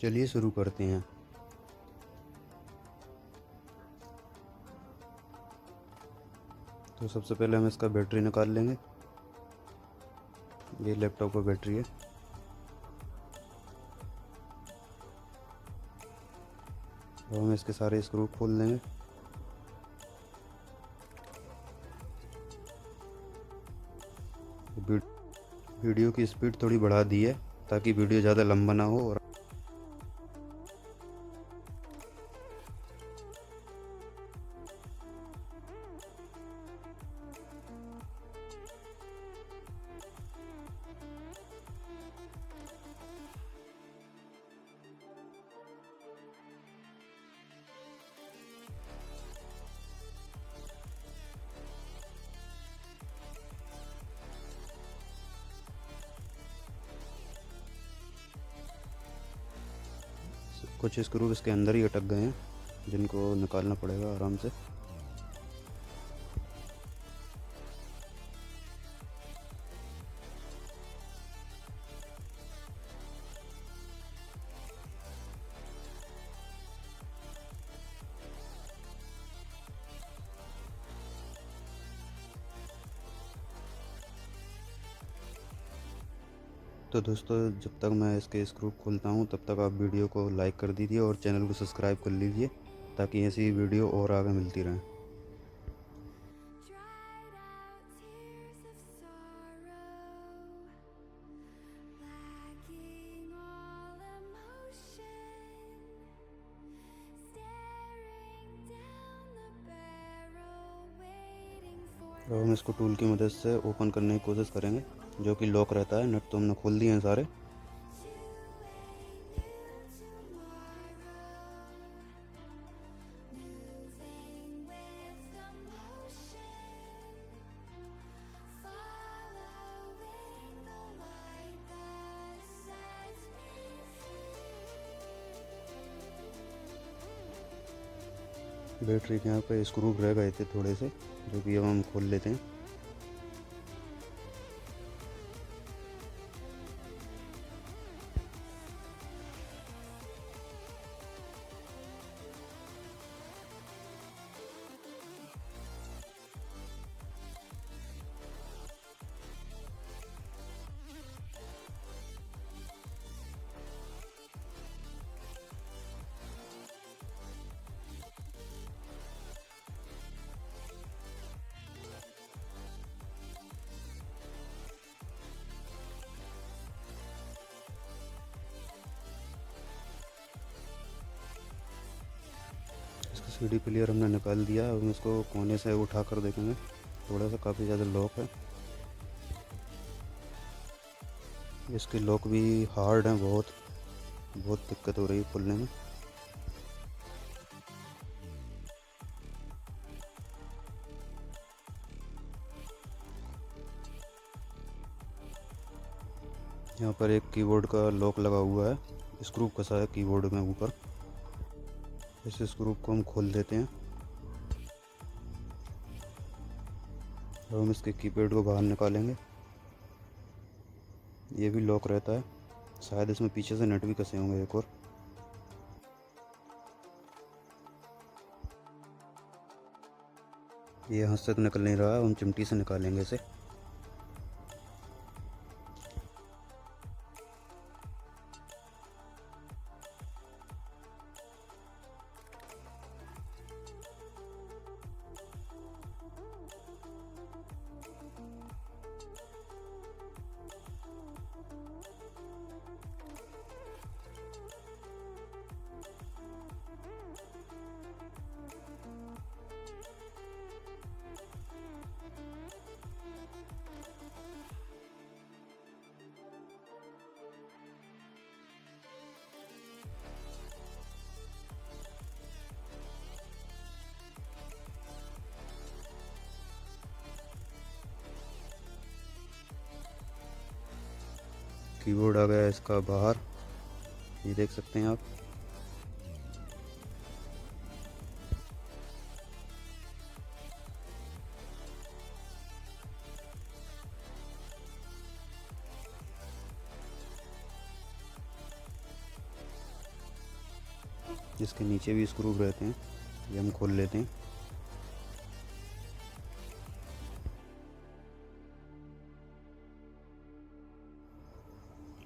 चलिए शुरू करते हैं। तो सबसे पहले हम इसका बैटरी निकाल लेंगे। ये लैपटॉप का बैटरी है। अब हम इसके सारे स्क्रू खोल देंगे। वीडियो की स्पीड थोड़ी बढ़ा दी है ताकि वीडियो ज़्यादा लंबा ना हो। और कुछ स्क्रू इसके अंदर ही अटक गए हैं जिनको निकालना पड़ेगा आराम से। तो दोस्तों, जब तक मैं इसके स्क्रू खोलता हूँ तब तक आप वीडियो को लाइक कर दीजिए और चैनल को सब्सक्राइब कर लीजिए ताकि ऐसी वीडियो और आगे मिलती रहें। Dried out tears of sorrow, lacking all emotion, staring down the barrel, waiting for अब हम इसको टूल की मदद से ओपन करने की कोशिश करेंगे, जो कि लॉक रहता है। नट तो हमने खोल दिए हैं सारे। to a new tomorrow, moving with the motion, following the light that sets me free. Battery के यहाँ पे स्क्रू रह गए थे थोड़े से, जो कि अब हम खोल लेते हैं। इसका सीडी प्लेयर हमने निकाल दिया। अब हम इसको कोने से उठा कर देखेंगे। थोड़ा सा काफ़ी ज़्यादा लॉक है। इसके लॉक भी हार्ड हैं, बहुत बहुत दिक्कत हो रही है खोलने में। यहाँ पर एक कीबोर्ड का लॉक लगा हुआ है, स्क्रू कसा है कीबोर्ड में ऊपर। इस स्क्रू को हम खोल देते हैं। अब हम इसके कीपैड को बाहर निकालेंगे। ये भी लॉक रहता है, शायद इसमें पीछे से नट भी कसे होंगे एक और। ये हाथ से तो निकल नहीं रहा, हम चिमटी से निकालेंगे इसे। कीबोर्ड आ गया इसका बाहर, ये देख सकते हैं आप। जिसके नीचे भी स्क्रू रहते हैं, ये हम खोल लेते हैं।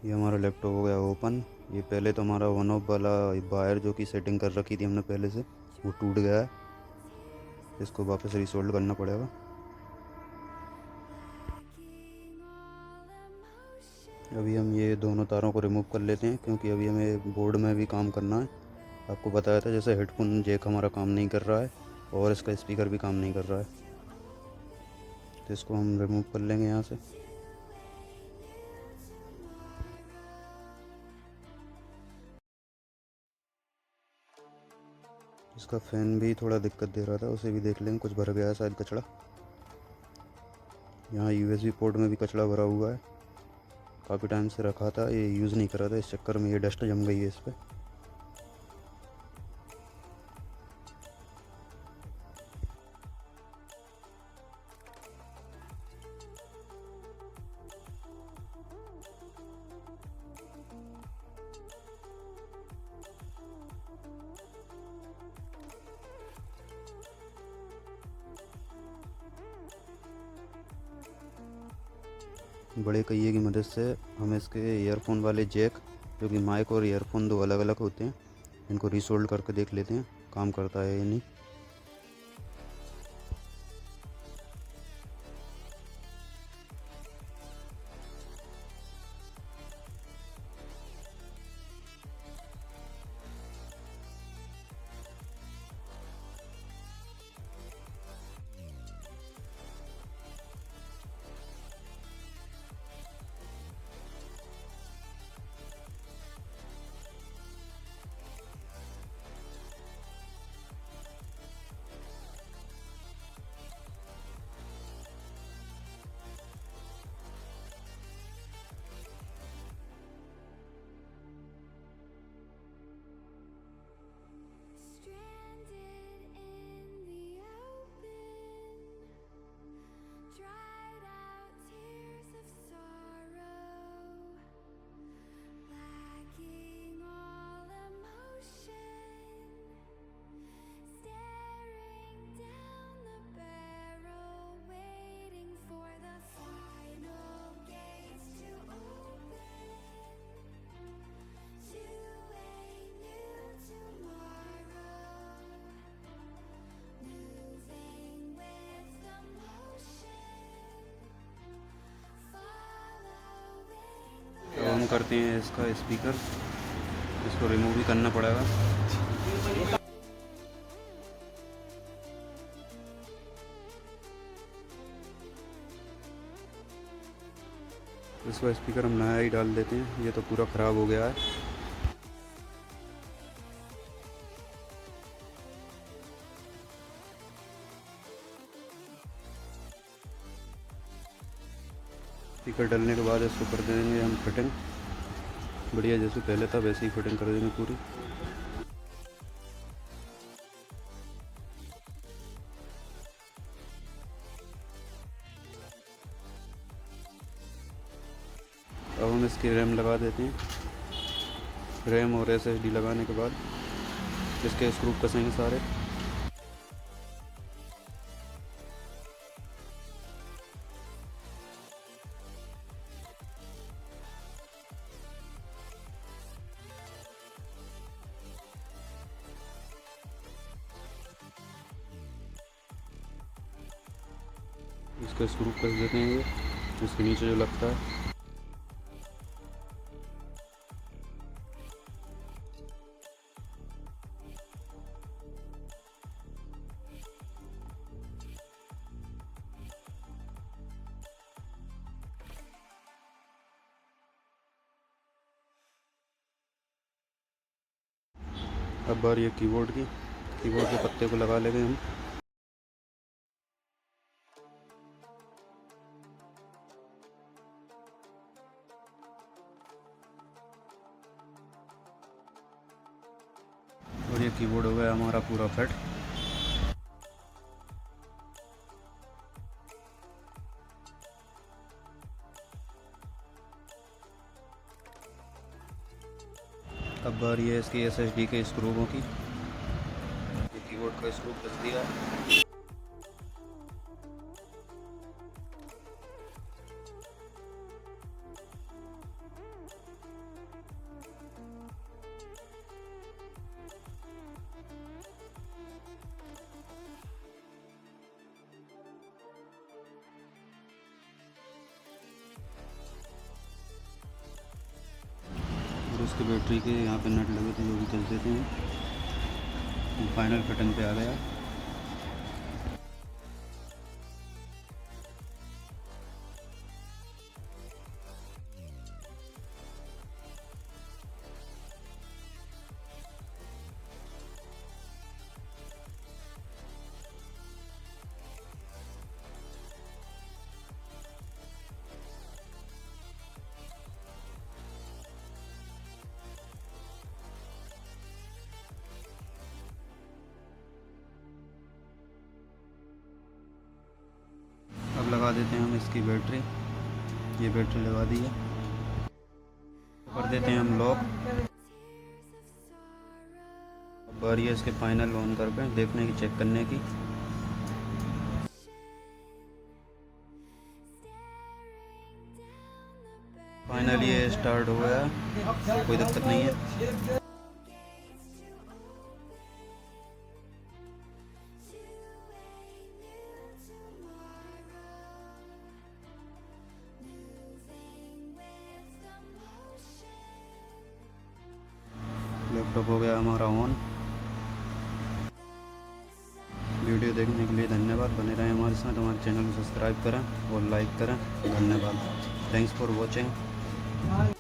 ये हमारा लैपटॉप हो गया ओपन। ये पहले तो हमारा वन ऑफ वाला वायर जो कि सेटिंग कर रखी थी हमने पहले से, वो टूट गया है। इसको वापस रिसोल्ड करना पड़ेगा। अभी हम ये दोनों तारों को रिमूव कर लेते हैं, क्योंकि अभी हमें बोर्ड में भी काम करना है। आपको बताया था जैसे हेडफोन जैक हमारा काम नहीं कर रहा है और इसका स्पीकर भी काम नहीं कर रहा है, तो इसको हम रिमूव कर लेंगे यहाँ से। इसका फ़ैन भी थोड़ा दिक्कत दे रहा था, उसे भी देख लेंगे, कुछ भर गया है शायद कचड़ा। यहाँ यूएसबी पोर्ट में भी कचड़ा भरा हुआ है, काफ़ी टाइम से रखा था, ये यूज़ नहीं कर रहा था, इस चक्कर में ये डस्ट जम गई है इस पर। बड़े पहिए की मदद से हम इसके ईयरफोन वाले जैक, जो कि माइक और ईयरफोन दो अलग अलग होते हैं, इनको रिसोल्ड करके देख लेते हैं काम करता है या नहीं। Stranded in the open, dried out tears of sorrow, lacking all emotion, staring down the barrel, waiting for the final gates to open to a new tomorrow, moving with the motion, following the तो हम करते हैं इसका speaker, इसको remove भी करना पड़ेगा। इसका स्पीकर हम नया ही डाल देते हैं, ये तो पूरा ख़राब हो गया है। स्पीकर डालने के बाद इसको कर देंगे हम फिटिंग बढ़िया, जैसे पहले था वैसे ही फिटिंग कर देंगे पूरी। अब हम इसकी रैम लगा देते हैं। रैम और SSD लगाने के बाद इसके स्क्रू कसेंगे सारे। इसका स्क्रू कस देते हैं ये, इसके नीचे जो लगता है। अब बारी है कीबोर्ड की। कीबोर्ड के पत्ते को लगा लेंगे हम। और ये कीबोर्ड हो गया हमारा पूरा फिट। अब बारी है इसकी SSD के स्क्रूओं की। कीबोर्ड का स्क्रू फंस दिया है। और उसके बैटरी के यहाँ पे नट लगे थे जो भी चलते थे, वो फाइनल फिटिंग पे आ गया। अब लगा देते हैं हम इसकी बैटरी। ये बैटरी लगा दी है। कर देते हैं हम लॉक। अब बारी है इसके फाइनल ऑन करके देखने की, चेक करने की। फाइनली ये स्टार्ट हो गया, कोई दिक्कत नहीं है। लैपटॉप हो गया हमारा ऑन। वीडियो देखने के लिए धन्यवाद। बने रहें हमारे साथ, हमारे चैनल को सब्सक्राइब करें और लाइक करें। धन्यवाद। Thanks for watching.